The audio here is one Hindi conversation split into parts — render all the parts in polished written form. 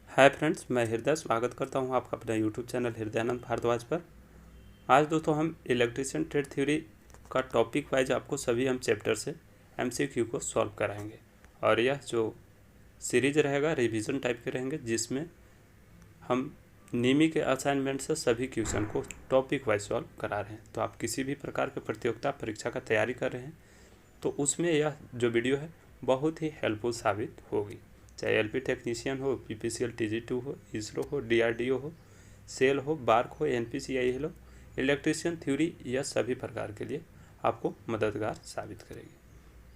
हाय फ्रेंड्स, मैं हृदय स्वागत करता हूं आपका अपने यूट्यूब चैनल हृदयानंद भारद्वाज पर। आज दोस्तों हम इलेक्ट्रिशियन ट्रेड थ्योरी का टॉपिक वाइज आपको सभी हम चैप्टर से एमसीक्यू को सॉल्व कराएंगे। और यह जो सीरीज रहेगा रिवीजन टाइप के रहेंगे, जिसमें हम निमी के असाइनमेंट से सभी क्वेश्चन को टॉपिक वाइज सॉल्व करा रहे हैं। तो आप किसी भी प्रकार के प्रतियोगिता परीक्षा का तैयारी कर रहे हैं तो उसमें यह जो वीडियो है बहुत ही हेल्पफुल साबित होगी। चाहे एलपी टेक्नीशियन हो, पीपीसीएल टीजी2 हो, इसरो हो, डीआरडीओ हो, सेल हो, बार्क हो, एनपीसीआई हो, इलेक्ट्रिशियन थ्योरी, यह सभी प्रकार के लिए आपको मददगार साबित करेगी।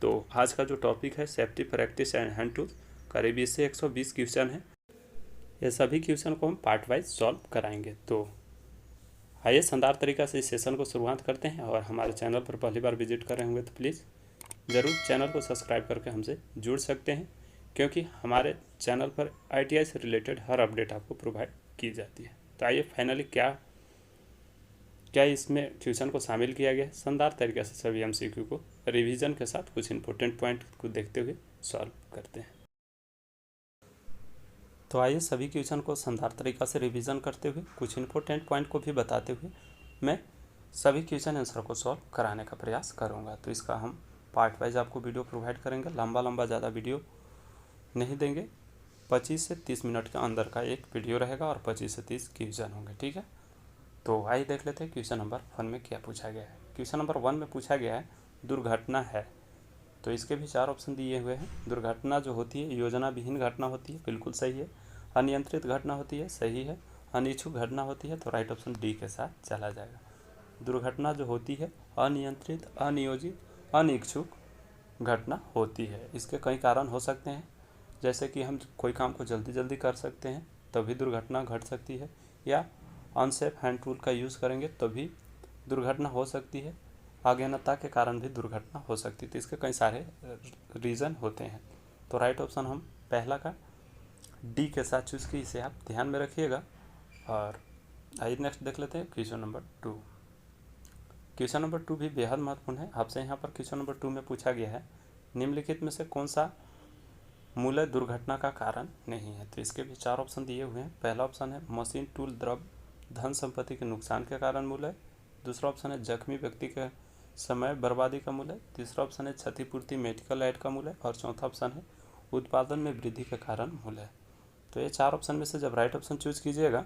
तो आज का जो टॉपिक है safety practice and hand tool, करीब 20 से 120 क्वेश्चन है। ये सभी क्वेश्चन को हम पार्ट वाइज सॉल्व कराएंगे। तो आइए शानदार तरीका से इस सेशन को शुरुआत करते हैं। और हमारे चैनल पर पहली बार विजिट कर रहे होंगे तो प्लीज़ ज़रूर चैनल को सब्सक्राइब करके हमसे जुड़ सकते हैं, क्योंकि हमारे चैनल पर आईटीआई से रिलेटेड हर अपडेट आपको प्रोवाइड की जाती है। तो आइए फाइनली क्या इसमें क्वेश्चन को शामिल किया गया है, शानदार तरीके से सभी एमसीक्यू को रिवीजन के साथ कुछ इंपॉर्टेंट पॉइंट को देखते हुए सॉल्व करते हैं। तो आइए सभी क्वेश्चन को शानदार तरीका से रिवीजन करते हुए कुछ इंपॉर्टेंट पॉइंट को भी बताते हुए मैं सभी क्वेश्चन आंसर को सॉल्व कराने का प्रयास करूँगा। तो इसका हम पार्ट वाइज आपको वीडियो प्रोवाइड करेंगे। लंबा ज़्यादा वीडियो नहीं देंगे। 25 से 30 मिनट के अंदर का एक वीडियो रहेगा और 25 से 30 क्वेश्चन होंगे, ठीक है। तो आइए देख लेते हैं क्वेश्चन नंबर 1 में क्या पूछा गया है। क्वेश्चन नंबर 1 में पूछा गया है दुर्घटना है। तो इसके भी 4 ऑप्शन दिए हुए हैं। दुर्घटना जो होती है योजना विहीन घटना होती है, बिल्कुल सही है। अनियंत्रित घटना होती है, सही है। अनिच्छुक घटना होती है, तो राइट ऑप्शन डी के साथ चला जाएगा। दुर्घटना जो होती है अनियंत्रित, अनियोजित, अनिच्छुक घटना होती है। इसके कई कारण हो सकते हैं, जैसे कि हम कोई काम को जल्दी कर सकते हैं तभी दुर्घटना घट सकती है, या अनसेफ हैंड टूल का यूज़ करेंगे तभी दुर्घटना हो सकती है, अज्ञानता के कारण भी दुर्घटना हो सकती है। तो इसके कई सारे रीज़न होते हैं। तो राइट ऑप्शन हम पहला का डी के साथ चूज़ की, इसे आप ध्यान में रखिएगा। और आइए नेक्स्ट देख लेते हैं क्वेश्चन नंबर 2। क्वेश्चन नंबर 2 भी बेहद महत्वपूर्ण है। आपसे यहाँ पर क्वेश्चन नंबर 2 में पूछा गया है निम्नलिखित में से कौन सा मूल्य दुर्घटना का कारण नहीं है। तो इसके भी 4 ऑप्शन दिए हुए हैं। पहला ऑप्शन है मशीन, टूल, द्रव्य, धन संपत्ति के नुकसान के कारण मूल्य है। दूसरा ऑप्शन है जख्मी व्यक्ति के समय बर्बादी का मूल्य है। तीसरा ऑप्शन है क्षतिपूर्ति मेडिकल एड का मूल्य है। और चौथा ऑप्शन है उत्पादन में वृद्धि के कारण मूल्य है। तो ये 4 ऑप्शन में से जब राइट ऑप्शन चूज कीजिएगा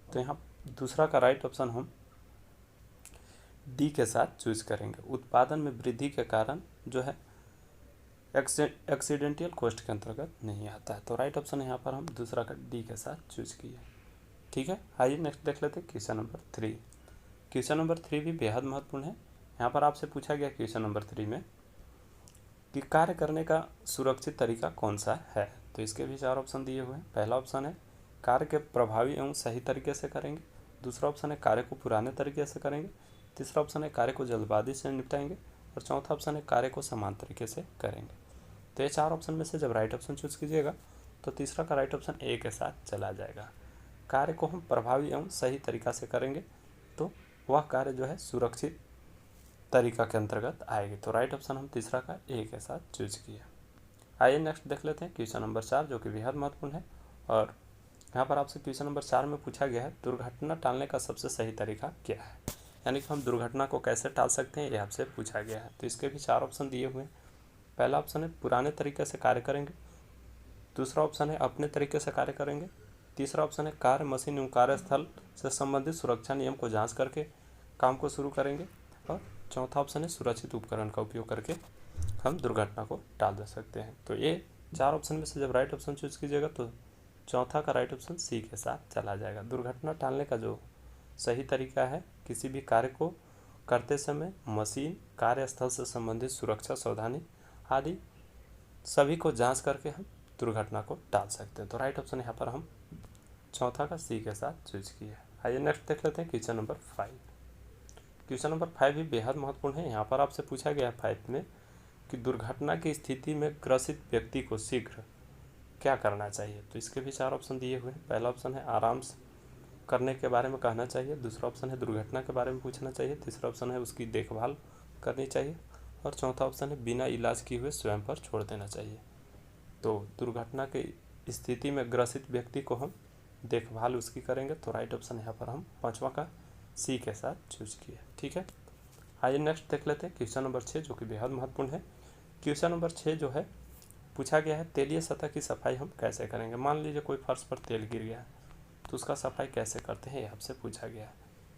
तो यहाँ दूसरा का राइट ऑप्शन हम डी के साथ चूज करेंगे। उत्पादन में वृद्धि के कारण जो है एक्सीडेंटल कॉस्ट के अंतर्गत नहीं आता है। तो राइट ऑप्शन यहाँ पर हम दूसरा का डी के साथ चूज किए, ठीक है। आइए नेक्स्ट देख लेते हैं क्वेश्चन नंबर 3। क्वेश्चन नंबर 3 भी बेहद महत्वपूर्ण है। यहाँ पर आपसे पूछा गया क्वेश्चन नंबर 3 में कि कार्य करने का सुरक्षित तरीका कौन सा है। तो इसके भी 4 ऑप्शन दिए हुए हैं। पहला ऑप्शन है कार्य के प्रभावी एवं सही तरीके से करेंगे। दूसरा ऑप्शन है कार्य को पुराने तरीके से करेंगे। तीसरा ऑप्शन है कार्य को जल्दबाजी से निपटाएंगे। और चौथा ऑप्शन है कार्य को समान तरीके से करेंगे। तो ये 4 ऑप्शन में से जब राइट ऑप्शन चूज कीजिएगा तो तीसरा का राइट ऑप्शन ए के साथ चला जाएगा। कार्य को हम प्रभावी एवं सही तरीका से करेंगे तो वह कार्य जो है सुरक्षित तरीका के अंतर्गत आएगी। तो राइट ऑप्शन हम तीसरा का ए के साथ चूज किया। आइए नेक्स्ट देख लेते हैं क्वेश्चन नंबर 4, जो कि बेहद महत्वपूर्ण है। और यहाँ पर आपसे क्वेश्चन नंबर 4 में पूछा गया है दुर्घटना टालने का सबसे सही तरीका क्या है। यानी कि हम दुर्घटना को कैसे टाल सकते हैं, ये आपसे पूछा गया है। तो इसके भी 4 ऑप्शन दिए हुए हैं। पहला ऑप्शन है पुराने तरीके से कार्य करेंगे। दूसरा ऑप्शन है अपने तरीके से कार्य करेंगे। तीसरा ऑप्शन है कार्य मशीन एवं कार्यस्थल से संबंधित सुरक्षा नियम को जांच करके काम को शुरू करेंगे। और चौथा ऑप्शन है सुरक्षित उपकरण का उपयोग करके हम दुर्घटना को टाल दे सकते हैं। तो ये 4 ऑप्शन में से जब राइट ऑप्शन चूज कीजिएगा तो चौथा का राइट ऑप्शन सी के साथ चला जाएगा। दुर्घटना टालने का जो सही तरीका है किसी भी कार्य को करते समय मशीन, कार्यस्थल से संबंधित सुरक्षा सावधानी आदि सभी को जांच करके हम दुर्घटना को टाल सकते हैं। तो राइट ऑप्शन यहाँ पर हम चौथा का सी के साथ चूज किया। आइए नेक्स्ट देख लेते हैं क्वेश्चन नंबर 5। क्वेश्चन नंबर 5 भी बेहद महत्वपूर्ण है। यहाँ पर आपसे पूछा गया है 5 में कि दुर्घटना की स्थिति में ग्रसित व्यक्ति को शीघ्र क्या करना चाहिए। तो इसके भी 4 ऑप्शन दिए हुए हैं। पहला ऑप्शन है आराम करने के बारे में कहना चाहिए। दूसरा ऑप्शन है दुर्घटना के बारे में पूछना चाहिए। तीसरा ऑप्शन है उसकी देखभाल करनी चाहिए। और चौथा ऑप्शन है बिना इलाज किए हुए स्वयं पर छोड़ देना चाहिए। तो दुर्घटना के स्थिति में ग्रसित व्यक्ति को हम देखभाल उसकी करेंगे। तो राइट ऑप्शन यहाँ पर हम पाँचवा का सी के साथ चूज किया। ठीक है, आइए नेक्स्ट देख लेते हैं क्वेश्चन नंबर 6 जो कि बेहद महत्वपूर्ण है। क्वेश्चन नंबर 6 जो है पूछा गया है तेलीय सतह की सफाई हम कैसे करेंगे। मान लीजिए कोई फर्श पर तेल गिर गया है तो उसका सफाई कैसे करते हैं ये आपसे पूछा गया है।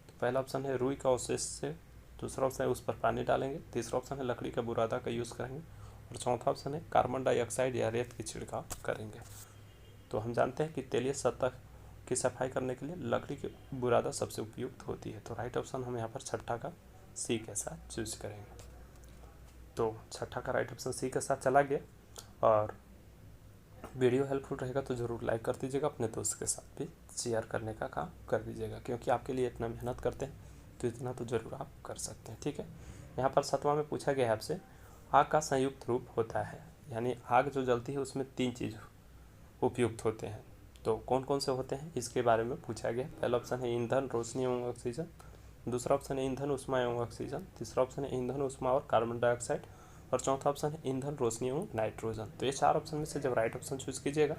तो पहला ऑप्शन है रुई का अवशेष से, दूसरा ऑप्शन है उस पर पानी डालेंगे, तीसरा ऑप्शन है लकड़ी का बुरादा का यूज़ करेंगे और चौथा ऑप्शन है कार्बन डाइऑक्साइड या रेत की छिड़काव करेंगे। तो हम जानते हैं कि तेलीय सतह की सफाई करने के लिए लकड़ी की बुरादा सबसे उपयुक्त होती है। तो राइट ऑप्शन हम यहाँ पर छठा का सी के साथ चूज करेंगे। तो छठा का राइट ऑप्शन सी के साथ चला गया। और वीडियो हेल्पफुल रहेगा तो ज़रूर लाइक कर दीजिएगा, अपने दोस्त के साथ भी शेयर करने का काम कर दीजिएगा, क्योंकि आपके लिए इतना मेहनत करते हैं तो इतना तो ज़रूर आप कर सकते हैं। ठीक है, यहाँ पर 7वां में पूछा गया है आपसे आग का संयुक्त रूप होता है, यानी आग जो जलती है उसमें 3 चीज़ उपयुक्त होते हैं। तो कौन कौन से होते हैं इसके बारे में पूछा गया। पहला ऑप्शन है ईंधन, रोशनी एवं ऑक्सीजन, दूसरा ऑप्शन है ईंधन, ऊष्मा एवं ऑक्सीजन, तीसरा ऑप्शन है ईंधन, ऊष्मा और कार्बन डाइऑक्साइड और चौथा ऑप्शन है ईंधन, रोशनी एवं नाइट्रोजन। तो ये 4 ऑप्शन में से जब राइट ऑप्शन चूज कीजिएगा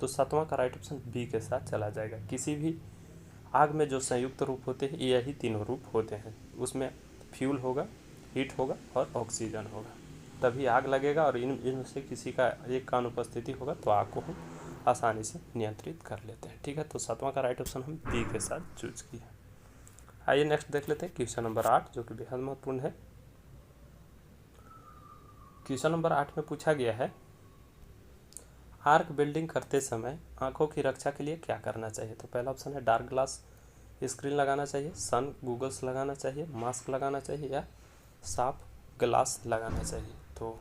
तो 7वां का राइट ऑप्शन बी के साथ चला जाएगा। किसी भी आग में जो संयुक्त रूप होते हैं यही तीनों रूप होते हैं, उसमें फ्यूल होगा, हीट होगा और ऑक्सीजन होगा, तभी आग लगेगा। और इनमें से किसी का एक का अनुपस्थिति होगा तो आग को हम आसानी से नियंत्रित कर लेते हैं। ठीक है, तो 7वां का राइट ऑप्शन हम बी के साथ चूज किया। आइए नेक्स्ट देख लेते हैं क्वेश्चन नंबर 8 जो कि बेहद महत्वपूर्ण है। क्वेश्चन नंबर 8 में पूछा गया है आर्क बिल्डिंग करते समय आंखों की रक्षा के लिए क्या करना चाहिए। तो पहला ऑप्शन है डार्क ग्लास स्क्रीन लगाना चाहिए, सन गूगल्स लगाना चाहिए, मास्क लगाना चाहिए या साफ ग्लास लगाना चाहिए। तो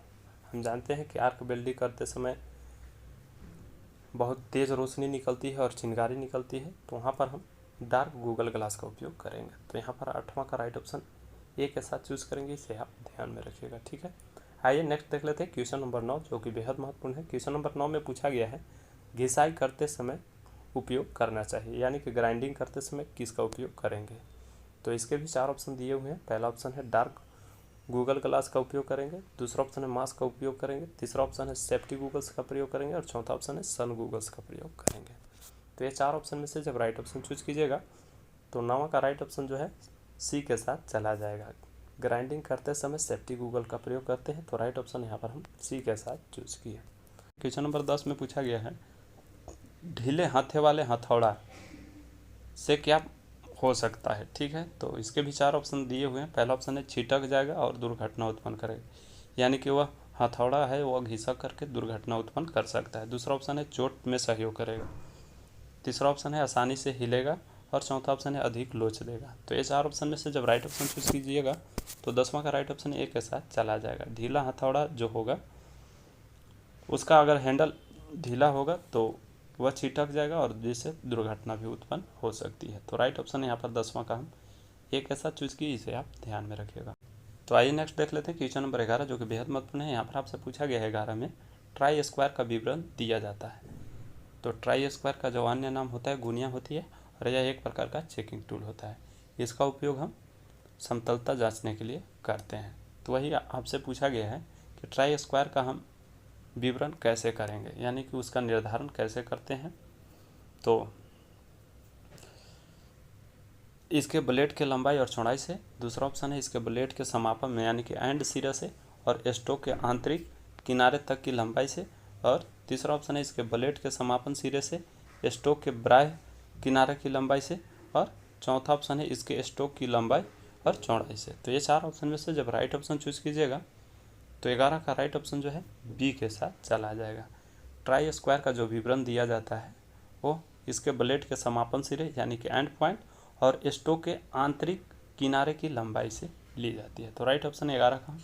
हम जानते हैं कि आर्क बिल्डिंग करते समय बहुत तेज़ रोशनी निकलती है और चिंगारी निकलती है, तो वहाँ पर हम डार्क गूगल ग्लास का उपयोग करेंगे। तो यहाँ पर 8वां का राइट ऑप्शन ए के साथ चूज करेंगे, इसे आप ध्यान में रखिएगा। ठीक है, आइए नेक्स्ट देख लेते हैं क्वेश्चन नंबर 9 जो कि बेहद महत्वपूर्ण है। क्वेश्चन नंबर 9 में पूछा गया है घिसाई करते समय उपयोग करना चाहिए, यानी कि ग्राइंडिंग करते समय किसका उपयोग करेंगे। तो इसके भी 4 ऑप्शन दिए हुए हैं। पहला ऑप्शन है डार्क गूगल ग्लास का उपयोग करेंगे, दूसरा ऑप्शन है मास्क का उपयोग करेंगे, तीसरा ऑप्शन है सेफ्टी गूगल्स का प्रयोग करेंगे और चौथा ऑप्शन है सन गूगल्स का प्रयोग करेंगे। तो ये 4 ऑप्शन में से जब राइट ऑप्शन चूज कीजिएगा तो 9वां का राइट ऑप्शन जो है सी के साथ चला जाएगा। ग्राइंडिंग करते समय सेफ्टी गूगल का प्रयोग करते हैं, तो राइट ऑप्शन यहाँ पर हम सी के साथ चूज किए। क्वेश्चन नंबर 10 में पूछा गया है ढीले हाथे वाले हथौड़ा से क्या हो सकता है। ठीक है, तो इसके भी 4 ऑप्शन दिए हुए हैं। पहला ऑप्शन है छिटक जाएगा और दुर्घटना उत्पन्न करेगा, यानी कि वह हथौड़ा है वह घिसक करके दुर्घटना उत्पन्न कर सकता है। दूसरा ऑप्शन है चोट में सहयोग करेगा, तीसरा ऑप्शन है आसानी से हिलेगा और चौथा ऑप्शन है अधिक लोच देगा। तो ये 4 ऑप्शन में से जब राइट ऑप्शन चूज कीजिएगा तो 10वां का राइट ऑप्शन ए के साथ चला जाएगा। ढीला हथौड़ा जो होगा उसका अगर हैंडल ढीला होगा तो वह छिटक जाएगा और जिससे दुर्घटना भी उत्पन्न हो सकती है। तो राइट ऑप्शन यहाँ पर 10वां का हम ए के साथ चूज किए, इसे आप ध्यान में रखिएगा। तो आइए नेक्स्ट देख लेते हैं क्वेश्चन नंबर 11 जो कि बेहद महत्वपूर्ण है। यहाँ पर आपसे पूछा गया है 11 में ट्राई स्क्वायर का विवरण दिया जाता है। तो ट्राई स्क्वायर का जो अन्य नाम होता है गुनिया होती है और यह एक प्रकार का चेकिंग टूल होता है। इसका उपयोग हम समतलता जांचने के लिए करते हैं। तो वही आपसे पूछा गया है कि ट्राई स्क्वायर का हम विवरण कैसे करेंगे, यानी कि उसका निर्धारण कैसे करते हैं। तो इसके ब्लेड के लंबाई और चौड़ाई से, दूसरा ऑप्शन है इसके ब्लेड के समापन में यानी कि एंड सिरे से और स्टोक के आंतरिक किनारे तक की लंबाई से, और तीसरा ऑप्शन है इसके ब्लेड के समापन सिरे से स्टोक के बाह्य किनारे की लंबाई से, और चौथा ऑप्शन है इसके स्टोक की लंबाई और चौड़ाई से। तो ये 4 ऑप्शन में से जब राइट ऑप्शन चूज कीजिएगा तो 11 का राइट ऑप्शन जो है बी के साथ चला जाएगा। ट्राई स्क्वायर का जो विवरण दिया जाता है वो इसके ब्लेड के समापन सिरे यानी कि एंड पॉइंट और स्टोक के आंतरिक किनारे की लंबाई से ली जाती है। तो राइट ऑप्शन 11 का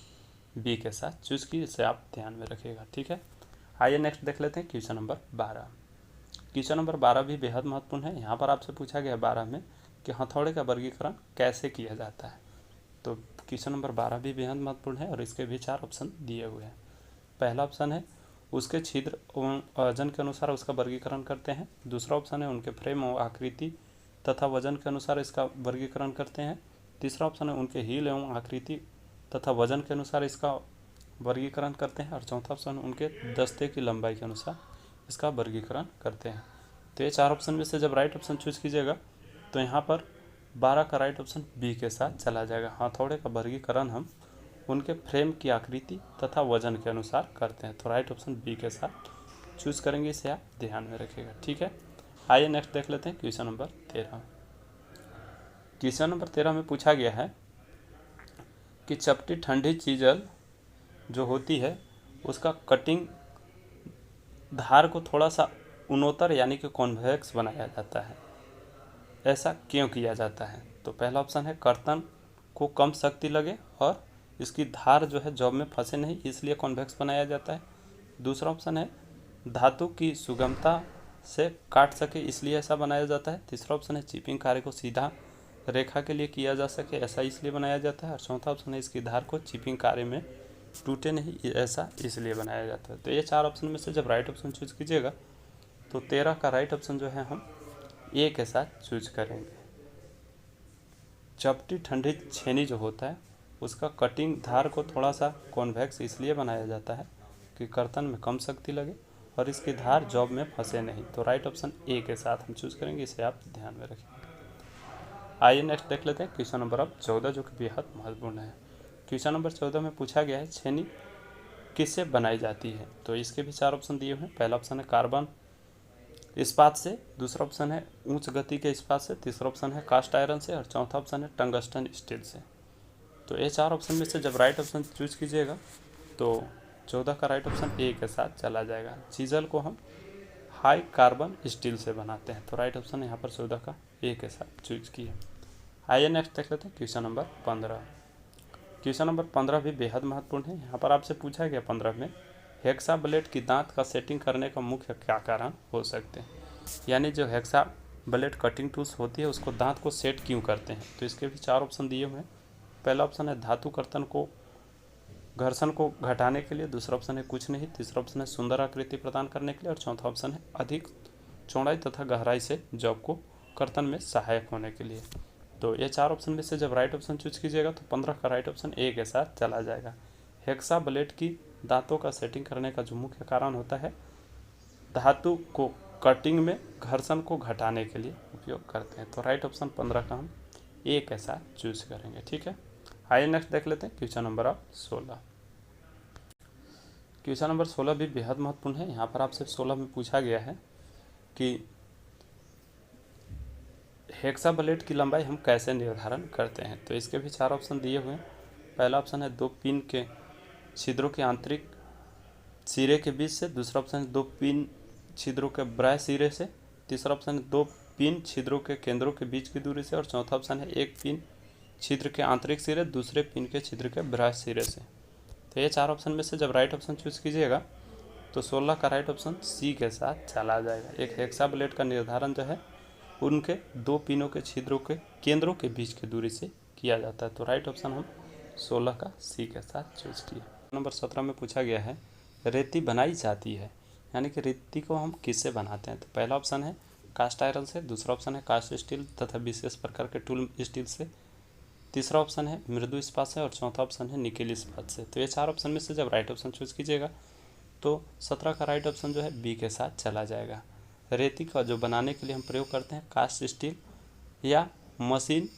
बी के साथ चूज की, इसे आप ध्यान में रखिएगा। ठीक है, आइए नेक्स्ट देख लेते हैं क्वेश्चन नंबर 12। क्वेश्चन नंबर 12 भी बेहद महत्वपूर्ण है। यहाँ पर आपसे पूछा गया 12 में कि हथौड़े का वर्गीकरण कैसे किया जाता है। तो क्वेश्चन नंबर 12 भी बेहद महत्वपूर्ण है और इसके भी 4 ऑप्शन दिए हुए हैं। पहला ऑप्शन है उसके छिद्र एवं वजन के अनुसार उसका वर्गीकरण करते हैं। दूसरा ऑप्शन है उनके फ्रेम एवं आकृति तथा वजन के अनुसार इसका वर्गीकरण करते हैं। तीसरा ऑप्शन है उनके हील एवं आकृति तथा वजन के अनुसार इसका वर्गीकरण करते हैं। और चौथा ऑप्शन उनके दस्ते की लंबाई के अनुसार इसका वर्गीकरण करते हैं। तो ये 4 ऑप्शन में से जब राइट ऑप्शन चूज कीजिएगा तो यहाँ पर 12 का राइट ऑप्शन बी के साथ चला जाएगा। हथौड़े का वर्गीकरण हम उनके फ्रेम की आकृति तथा वजन के अनुसार करते हैं। तो राइट ऑप्शन बी के साथ चूज करेंगे, इसे आप ध्यान में रखिएगा। ठीक है, आइए नेक्स्ट देख लेते हैं क्वेश्चन नंबर 13। क्वेश्चन नंबर 13 में पूछा गया है कि चपटी ठंडी चीजल जो होती है उसका कटिंग धार को थोड़ा सा उन्नोत्तर यानी कि कॉन्वेक्स बनाया जाता है, ऐसा क्यों किया जाता है? तो पहला ऑप्शन है कर्तन को कम शक्ति लगे और इसकी धार जो है जॉब में फंसे नहीं, इसलिए कॉन्वेक्स बनाया जाता है। दूसरा ऑप्शन है धातु की सुगमता से काट सके इसलिए ऐसा बनाया जाता है। तीसरा ऑप्शन है चिपिंग कार्य को सीधा रेखा के लिए किया जा सके, ऐसा इसलिए बनाया जाता है। और चौथा ऑप्शन है इसकी धार को चिपिंग कार्य में टूटे नहीं, ऐसा इसलिए बनाया जाता है। तो ये 4 ऑप्शन में से जब राइट ऑप्शन चूज कीजिएगा तो 13 का राइट ऑप्शन जो है हम ए के साथ चूज करेंगे। चपटी ठंडी छेनी जो होता है उसका कटिंग धार को थोड़ा सा कॉन्वेक्स इसलिए बनाया जाता है कि कर्तन में कम शक्ति लगे और इसकी धार जॉब में फंसे नहीं। तो राइट ऑप्शन ए के साथ हम चूज करेंगे, इसे आप ध्यान में रखें। आइए नेक्स्ट देख लेते हैं क्वेश्चन नंबर अब 14 जो कि बेहद महत्वपूर्ण है। क्वेश्चन नंबर 14 में पूछा गया है छेनी किससे बनाई जाती है? तो इसके भी 4 ऑप्शन दिए हुए हैं। पहला ऑप्शन है कार्बन इस्पात से, दूसरा ऑप्शन है उच्च गति के इस्पात से, तीसरा ऑप्शन है कास्ट आयरन से और चौथा ऑप्शन है टंगस्टन स्टील से। तो ये 4 ऑप्शन में से जब राइट ऑप्शन चूज कीजिएगा तो 14 का राइट ऑप्शन ए के साथ चला जाएगा। चीजल को हम हाई कार्बन स्टील से बनाते हैं। तो राइट ऑप्शन यहाँ पर 14 का ए के साथ चूज किए। आइए नेक्स्ट देख लेते हैं क्वेश्चन नंबर 15। क्वेश्चन नंबर 15 भी बेहद महत्वपूर्ण है। यहाँ पर आपसे पूछा गया 15 में हेक्सा ब्लेड की दांत का सेटिंग करने का मुख्य क्या कारण हो सकते हैं, यानी जो हेक्सा ब्लेड कटिंग टूल्स होती है उसको दांत को सेट क्यों करते हैं? तो इसके भी 4 ऑप्शन दिए हुए हैं। पहला ऑप्शन है धातु कर्तन को घर्षण को घटाने के लिए, दूसरा ऑप्शन है कुछ नहीं, तीसरा ऑप्शन है सुंदर आकृति प्रदान करने के लिए और चौथा ऑप्शन है अधिक चौड़ाई तथा गहराई से जॉब को कर्तन में सहायक होने के लिए। तो ये 4 ऑप्शन में से जब राइट ऑप्शन चूज कीजिएगा तो 15 का राइट ऑप्शन ए के साथ चला जाएगा। हेक्सा ब्लेड की दांतों का सेटिंग करने का जो मुख्य कारण होता है धातु को कटिंग में घर्षण को घटाने के लिए उपयोग करते हैं। तो राइट ऑप्शन 15 का हम ए के साथ चूज करेंगे। ठीक है, आइए नेक्स्ट देख लेते हैं क्वेश्चन नंबर 16। क्वेश्चन नंबर 16 भी बेहद महत्वपूर्ण है। यहाँ पर आपसे 16 में पूछा गया है कि हेक्सा ब्लेड की लंबाई हम कैसे निर्धारण करते हैं? तो इसके भी 4 ऑप्शन दिए हुए हैं। पहला ऑप्शन है 2 पिन के छिद्रों के आंतरिक सिरे के बीच से, दूसरा ऑप्शन है 2 पिन छिद्रों के बाह्य सिरे से, तीसरा ऑप्शन है 2 पिन छिद्रों के केंद्रों के बीच की दूरी से और चौथा ऑप्शन है 1 पिन छिद्र के आंतरिक सिरे दूसरे पिन के छिद्र के बाह्य सिरे से। तो ये 4 ऑप्शन में से जब राइट ऑप्शन चूज कीजिएगा तो 16 का राइट ऑप्शन सी के साथ चला जाएगा। एक हेक्सा ब्लेड का निर्धारण जो है उनके 2 पिनों के छिद्रों के केंद्रों के बीच की दूरी से किया जाता है। तो राइट ऑप्शन हम 16 का सी के साथ चूज किए। नंबर 17 में पूछा गया है रेती बनाई जाती है, यानी कि रेती को हम किससे बनाते हैं? तो पहला ऑप्शन है कास्ट आयरन से, दूसरा ऑप्शन है कास्ट स्टील तथा विशेष प्रकार के टूल स्टील से, तीसरा ऑप्शन है मृदु इस्पात से और चौथा ऑप्शन है निकेल इस्पात से। तो ये 4 ऑप्शन में से जब राइट ऑप्शन चूज कीजिएगा तो 17 का राइट ऑप्शन जो है बी के साथ चला जाएगा। रेती का जो बनाने के लिए हम प्रयोग करते हैं कास्ट स्टील या मशीन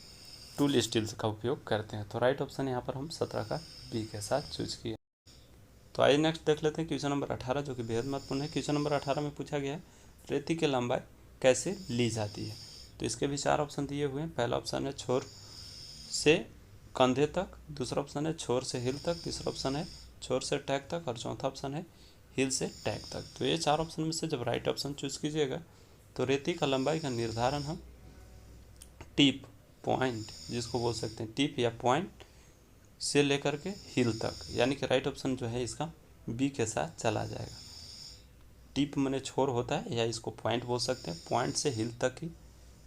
टूल स्टील्स का उपयोग करते हैं। तो राइट ऑप्शन यहाँ पर हम 17 का बी के साथ चूज किए। तो आइए नेक्स्ट देख लेते हैं क्वेश्चन नंबर 18 जो कि बेहद महत्वपूर्ण है। क्वेश्चन नंबर 18 में पूछा गया है रेती की लंबाई कैसे ली जाती है? तो इसके भी 4 ऑप्शन दिए हुए हैं। पहला ऑप्शन है छोर से कंधे तक, दूसरा ऑप्शन है छोर से हिल तक, तीसरा ऑप्शन है छोर से टैग तक और चौथा ऑप्शन है हिल से टैग तक। तो ये 4 ऑप्शन में से जब राइट ऑप्शन चूज कीजिएगा तो रेती का लंबाई का निर्धारण हम टिप पॉइंट जिसको बोल सकते हैं टिप या पॉइंट से लेकर के हिल तक, यानी कि राइट ऑप्शन जो है इसका बी के साथ चला जाएगा। टिप माने छोर होता है या इसको पॉइंट बोल सकते हैं, पॉइंट से हिल तक की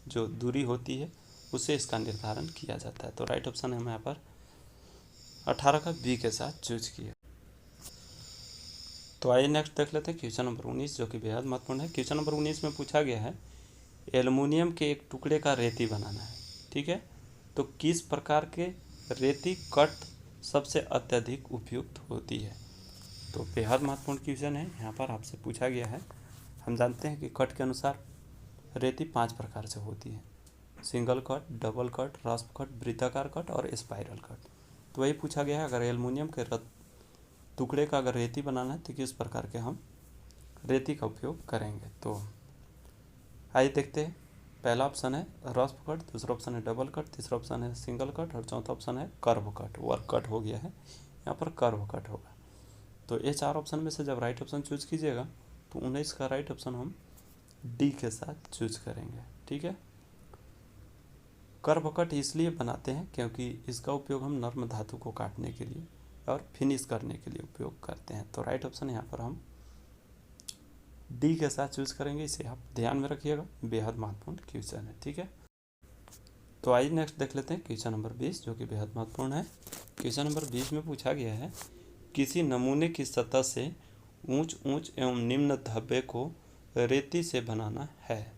जो दूरी होती है उसे इसका निर्धारण किया जाता है। तो राइट ऑप्शन हम यहाँ पर 18 का बी के साथ चूज किया। तो आइए नेक्स्ट देख लेते हैं क्वेश्चन नंबर 19 जो कि बेहद महत्वपूर्ण है। क्वेश्चन नंबर 19 में पूछा गया है एल्युमिनियम के एक टुकड़े का रेती बनाना है। ठीक है, तो किस प्रकार के रेती कट सबसे अत्यधिक उपयुक्त होती है? तो बेहद महत्वपूर्ण क्वेश्चन है। यहाँ पर आपसे पूछा गया है हम जानते हैं कि कट के अनुसार रेती 5 प्रकार से होती है, single cut, double cut, रास्प cut, वृत्ताकार कट और स्पाइरल कट। तो वही पूछा गया है, अगर एल्युमिनियम के टुकड़े का अगर रेती बनाना है तो किस प्रकार के हम रेती का उपयोग करेंगे। तो आइए देखते हैं। पहला ऑप्शन है रास्प कट, दूसरा ऑप्शन है डबल कट, तीसरा ऑप्शन है सिंगल कट और चौथा ऑप्शन है कर्व कट। वर्क कट हो गया है, यहाँ पर कर्व कट होगा। तो ये 4 ऑप्शन में से जब राइट ऑप्शन चूज कीजिएगा तो 19 का राइट ऑप्शन हम डी के साथ चूज करेंगे। ठीक है। कर्व कट इसलिए बनाते हैं क्योंकि इसका उपयोग हम नर्म धातु को काटने के लिए और फिनिश करने के लिए उपयोग करते हैं। तो राइट ऑप्शन यहाँ पर हम डी के साथ चूज करेंगे। इसे आप ध्यान में रखिएगा, बेहद महत्वपूर्ण क्वेश्चन है। ठीक है। तो आइए नेक्स्ट देख लेते हैं क्वेश्चन नंबर 20, जो कि बेहद महत्वपूर्ण है। क्वेश्चन नंबर 20 में पूछा गया है, किसी नमूने की सतह से ऊंच ऊंच एवं निम्न धब्बे को रेती से बनाना है,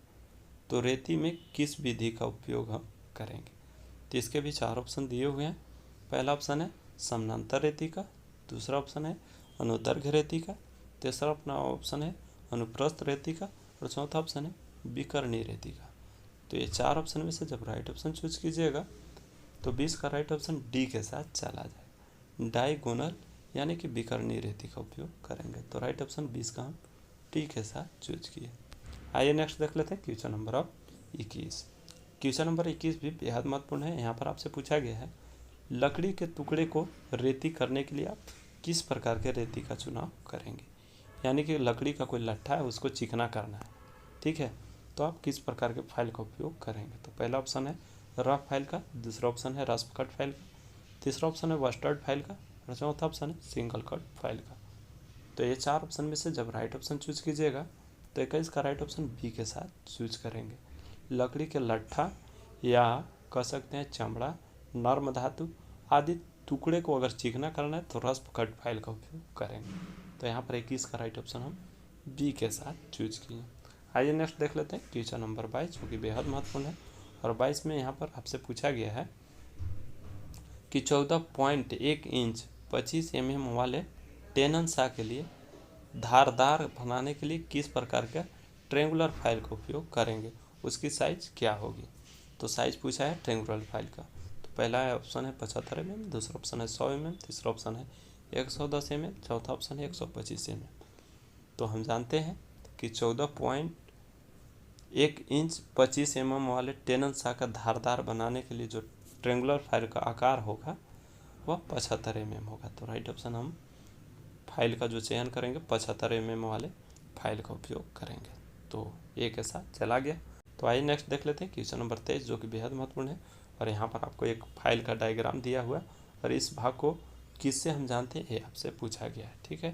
तो रेती में किस विधि का उपयोग हम करेंगे। तो इसके भी 4 ऑप्शन दिए हुए हैं। पहला ऑप्शन है समानांतर रेती का, दूसरा ऑप्शन है अनुदैर्घ्य रेती का, तीसरा अपना ऑप्शन है अनुप्रस्थ रेती का और चौथा ऑप्शन है विकर्णी रेती का। तो ये 4 ऑप्शन में से जब राइट ऑप्शन चूज कीजिएगा तो 20 का राइट ऑप्शन डी के साथ चला जाएगा। डायगोनल यानी कि विकर्णी रेती का उपयोग करेंगे। तो राइट ऑप्शन 20 का हम डी के साथ चूज किए। आइए नेक्स्ट देख लेते हैं क्वेश्चन नंबर 21। क्वेश्चन नंबर 21 भी बेहद महत्वपूर्ण है। यहाँ पर आपसे पूछा गया है, लकड़ी के टुकड़े को रेती करने के लिए आप किस प्रकार के रेती का चुनाव करेंगे। यानी कि लकड़ी का कोई लट्ठा है, उसको चिकना करना है। ठीक है। तो आप किस प्रकार के फाइल का उपयोग करेंगे। तो पहला ऑप्शन है रफ फाइल का, दूसरा ऑप्शन है रास्प कट फाइल का, तीसरा ऑप्शन है वस्टर्ड फाइल का और चौथा ऑप्शन है सिंगल कट फाइल का। तो ये 4 ऑप्शन में से जब राइट ऑप्शन चूज कीजिएगा तो 21 का राइट ऑप्शन बी के साथ चूज करेंगे। लकड़ी के लट्ठा या कह सकते हैं चमड़ा, नर्म धातु आदि टुकड़े को अगर चिकना करना है तो रास्प कट फाइल का उपयोग करेंगे। तो यहाँ पर 21 का राइट ऑप्शन हम बी के साथ चूज किए। आइए नेक्स्ट देख लेते हैं क्वेश्चन नंबर 22, जो कि बेहद महत्वपूर्ण है। और 22 में यहाँ पर आपसे पूछा गया है कि 14.1 इंच 25 mm वाले टेनन सा के लिए धारदार बनाने के लिए किस प्रकार का ट्रेंगुलर फाइल का उपयोग करेंगे, उसकी साइज क्या होगी। तो साइज पूछा है ट्रेंगुलर फाइल का। तो पहला ऑप्शन है 75 mm, दूसरा ऑप्शन है 100 mm, तीसरा ऑप्शन है 110 mm, चौथा ऑप्शन है 125 mm। तो हम जानते हैं कि 14.1 इंच 25 mm वाले टेनन सा का धारदार बनाने के लिए जो ट्रेंगुलर फाइल का आकार होगा वह 75 mm होगा। तो राइट ऑप्शन हम फाइल का जो चयन करेंगे 75 mm वाले फाइल का उपयोग करेंगे। तो ए के साथ चला गया। तो आइए नेक्स्ट देख लेते हैं क्वेश्चन नंबर 23, जो कि बेहद महत्वपूर्ण है। और यहाँ पर आपको एक फाइल का डायग्राम दिया हुआ है और इस भाग को किससे हम जानते हैं ये आपसे पूछा गया है। ठीक है।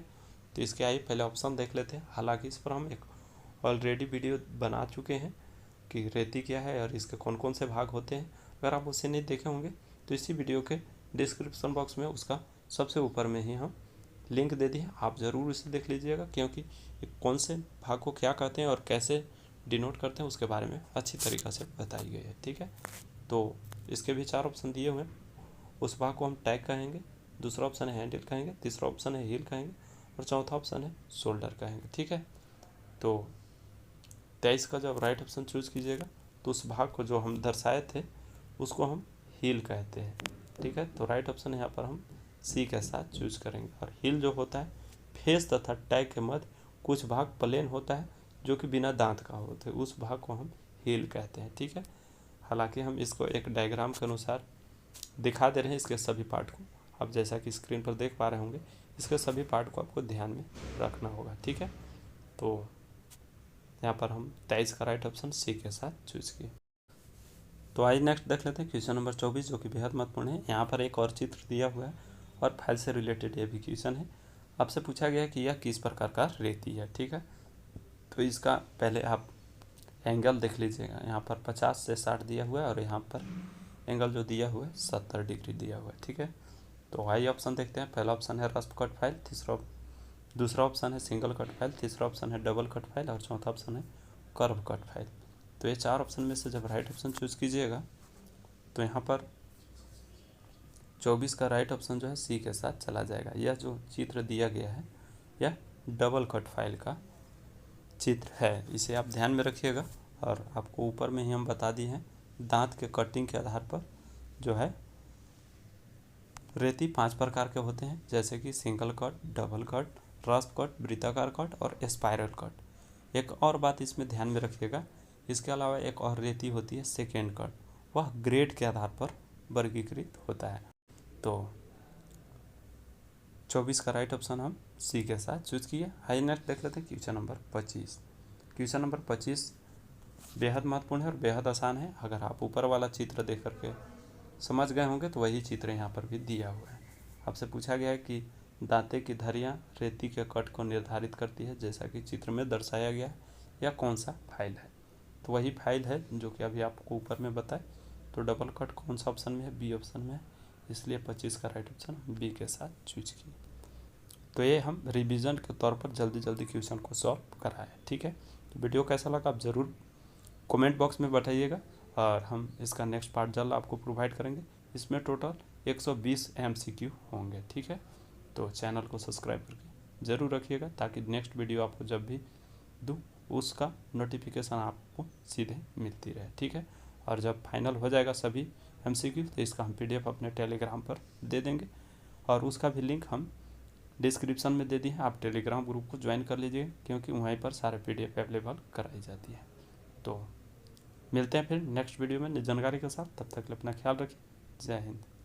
तो इसके आइए पहले ऑप्शन देख लेते हैं। हालांकि इस पर हम एक ऑलरेडी वीडियो बना चुके हैं कि रेती क्या है और इसके कौन कौन से भाग होते हैं। अगर आप उसे नहीं देखे होंगे तो इसी वीडियो के डिस्क्रिप्शन बॉक्स में उसका सबसे ऊपर में ही हम लिंक दे दिए, आप ज़रूर इसे देख लीजिएगा, क्योंकि कौन से भाग को क्या कहते हैं और कैसे डिनोट करते हैं उसके बारे में अच्छी तरीक़ा से बताई गई है। ठीक है। तो इसके भी 4 ऑप्शन दिए हुए हैं। उस भाग को हम टैग कहेंगे, दूसरा ऑप्शन है हैंडल कहेंगे, तीसरा ऑप्शन है हील कहेंगे और चौथा ऑप्शन है शोल्डर कहेंगे। ठीक है। तो 23 का जब राइट ऑप्शन चूज कीजिएगा तो उस भाग को जो हम दर्शाए थे उसको हम हील कहते हैं। ठीक है। तो राइट ऑप्शन यहाँ पर हम सी के साथ चूज करेंगे। और हील जो होता है फेस तथा टैग के मध्य कुछ भाग प्लेन होता है जो कि बिना दांत का होता है, उस भाग को हम हील कहते हैं। ठीक है। हालांकि हम इसको एक डायग्राम के अनुसार दिखा दे रहे हैं इसके सभी पार्ट को। आप जैसा कि स्क्रीन पर देख पा रहे होंगे इसके सभी पार्ट को आपको ध्यान में रखना होगा। ठीक है। तो यहाँ पर हम 23 का राइट ऑप्शन सी के साथ चूज किए। तो आइए नेक्स्ट देख लेते हैं क्वेश्चन नंबर 24, जो कि बेहद महत्वपूर्ण है। यहाँ पर एक और चित्र दिया हुआ है और फाइल से रिलेटेड ये भी क्वेश्चन है। आपसे पूछा गया है कि यह किस प्रकार का रेती है। ठीक है। तो इसका पहले आप एंगल देख लीजिएगा। यहाँ पर 50 से 60 दिया हुआ है और यहाँ पर एंगल जो दिया हुआ है 70 डिग्री दिया हुआ है। ठीक है। तो आइए ऑप्शन देखते हैं। पहला ऑप्शन है रास्प कट फाइल, दूसरा ऑप्शन है सिंगल कट फाइल, तीसरा ऑप्शन है डबल कट फाइल और चौथा ऑप्शन है कर्व कट फाइल। तो ये 4 ऑप्शन में से जब राइट ऑप्शन चूज कीजिएगा तो यहाँ पर 24 का राइट ऑप्शन जो है सी के साथ चला जाएगा। यह जो चित्र दिया गया है यह डबल कट फाइल का चित्र है, इसे आप ध्यान में रखिएगा। और आपको ऊपर में ही हम बता दिए हैं दांत के कटिंग के आधार पर जो है रेती 5 प्रकार के होते हैं, जैसे कि single cut, double cut, rasp cut, वृत्ताकार कट और स्पाइरल कट। एक और बात इसमें ध्यान में रखिएगा, इसके अलावा एक और रेती होती है सेकेंड कट, वह ग्रेड के आधार पर वर्गीकृत होता है। तो 24 का राइट ऑप्शन हम सी के साथ चूज किए। आइए नेक्स्ट देख लेते हैं क्वेश्चन नंबर 25। क्वेश्चन नंबर 25 बेहद महत्वपूर्ण है और बेहद आसान है। अगर आप ऊपर वाला चित्र देख करके समझ गए होंगे तो वही चित्र यहाँ पर भी दिया हुआ है। आपसे पूछा गया है कि दांते की धरियाँ रेती के कट को निर्धारित करती है जैसा कि चित्र में दर्शाया गया है, या कौन सा फाइल है। तो वही फाइल है जो कि अभी आपको ऊपर में बताए। तो डबल कट कौन सा ऑप्शन में है, बी ऑप्शन में है, इसलिए 25 का राइट ऑप्शन बी के साथ चूज किए। तो ये हम रिवीजन के तौर पर जल्दी जल्दी क्वेश्चन को सॉल्व कराएं, ठीक है। तो वीडियो कैसा लगा आप ज़रूर कमेंट बॉक्स में बताइएगा, और हम इसका नेक्स्ट पार्ट जल्द आपको प्रोवाइड करेंगे। इसमें टोटल 120 MCQ होंगे, ठीक है। तो चैनल को सब्सक्राइब करके ज़रूर रखिएगा ताकि नेक्स्ट वीडियो आपको जब भी दूँ उसका नोटिफिकेशन आपको सीधे मिलती रहे, ठीक है। और जब फाइनल हो जाएगा सभी MCQ तो इसका हम PDF अपने टेलीग्राम पर दे देंगे, और उसका भी लिंक हम डिस्क्रिप्शन में दे दिए हैं। आप टेलीग्राम ग्रुप को ज्वाइन कर लीजिए क्योंकि वहीं पर सारे PDF अवेलेबल कराई जाती है। तो मिलते हैं फिर नेक्स्ट वीडियो में नई जानकारी के साथ, तब तक के लिए अपना ख्याल रखिए। जय हिंद।